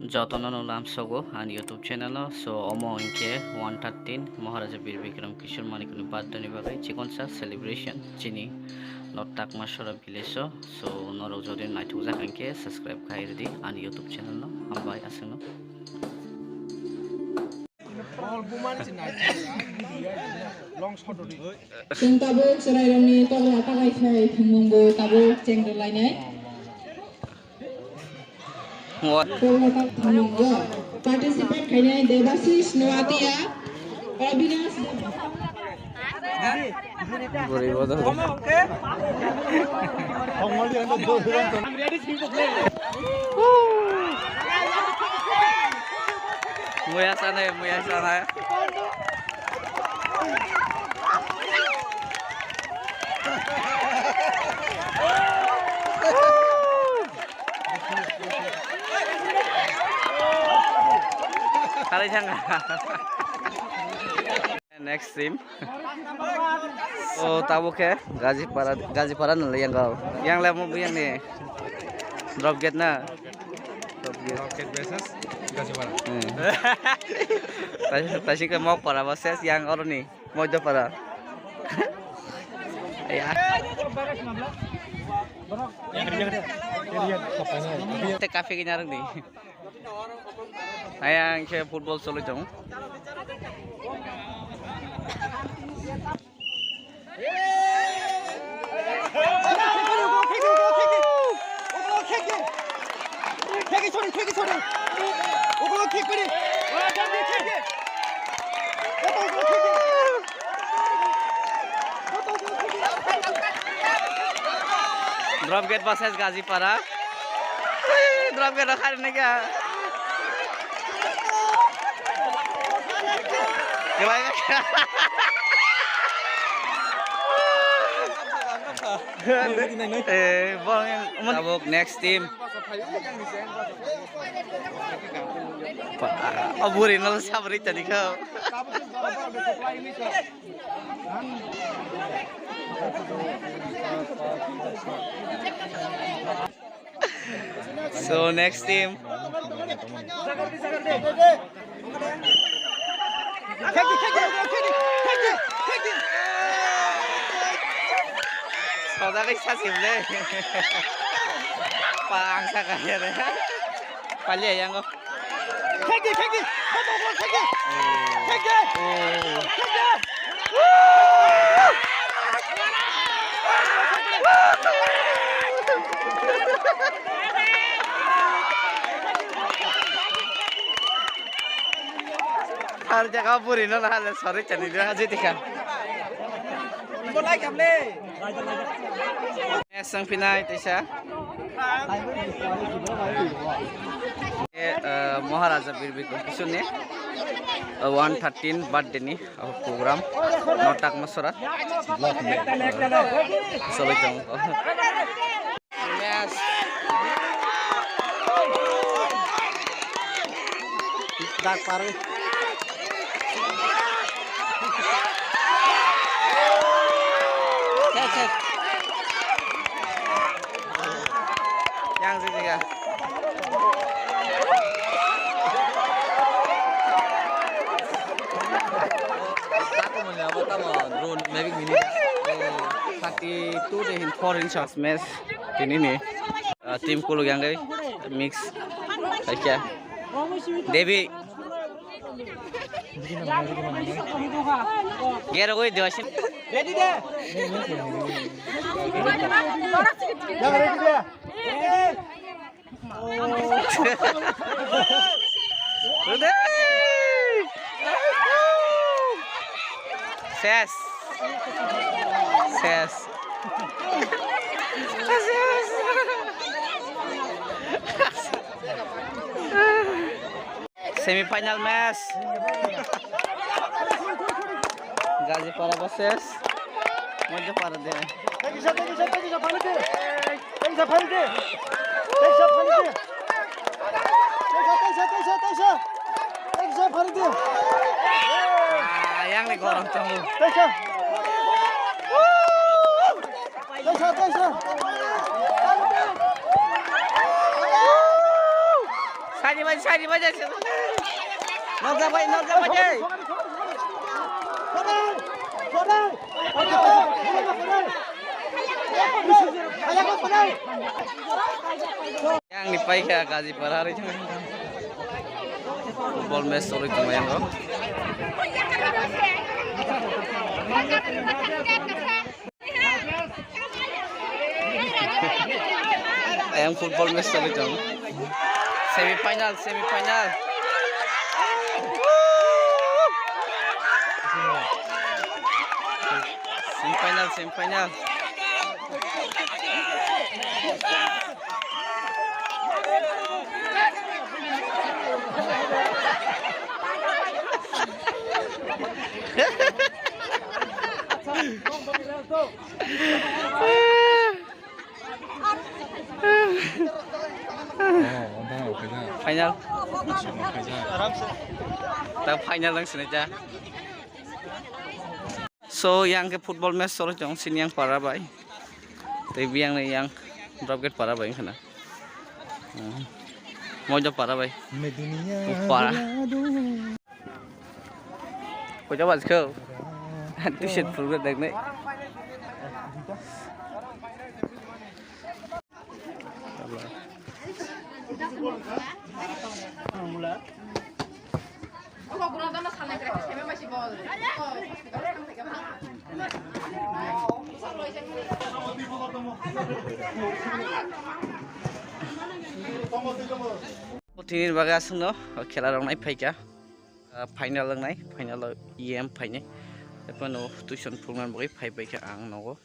Jotono Lam Sogo and YouTube channel so Omo Inke 113 Maharaja Bir Bikram Kishore Manikuni Badani Bagai Chikonsa celebration Chini not tak masora bileso so noro jodin naituza kanke subscribe kairdi and YouTube channel no ambai aseno जों tabuk serai togla tagai thai thangmungbo tabuk cengdolainai togla tak thangmungbo participate khainai Devasis Noatia Abhinas Muya sana kali jangan next team oh tahu ke Gazipara nih yang lemah yang nih drop gate na drop gate basis Gazipara tadi ke mau para basis yang orang nih mau jauh para ya te kafe kenyarang nih ayang ke football solo jong drop gate versus Gazipara drop gate रखा नहीं क्या Tabuk next team Aburin lo sabri tadi kau so next team saudara sasim deh pangsa kaya deh palya yang kok harja kaburin lo nah sorry cani dia aja tikan sang pinai tisha Maharaja Bir Bikram Kishore ne 113 birthday ni program notak masora solo jong yes dak paru set yang sih drone mavic mini 32 deh 4 inch smash ini nih tim kulu yang gay mix kayak Devi Gera gue diwasin ready deh jangan ready deh udah ses semifinal match Gazipara versus Maharaja deh yang nih gorong tunggu Side baca. Nok jabai deh. Yang dipai kayak gaji per hari cuma. Football match sorry cuma yang kok. Yang football match sorry cuma. Semifinal. Semifinal. Final. Tak final langsung aja. So yang ke football match solo jong sini yang para bay. Tapi yang bracket para bay kana. Mau jawab para bay. Para. Kau jawab kau. T-shirt full red nih. Tini bagai asal no, kela orang naik pakai final orang naik, final EM pakai, tapi no tujuan program bagi pakai ang no.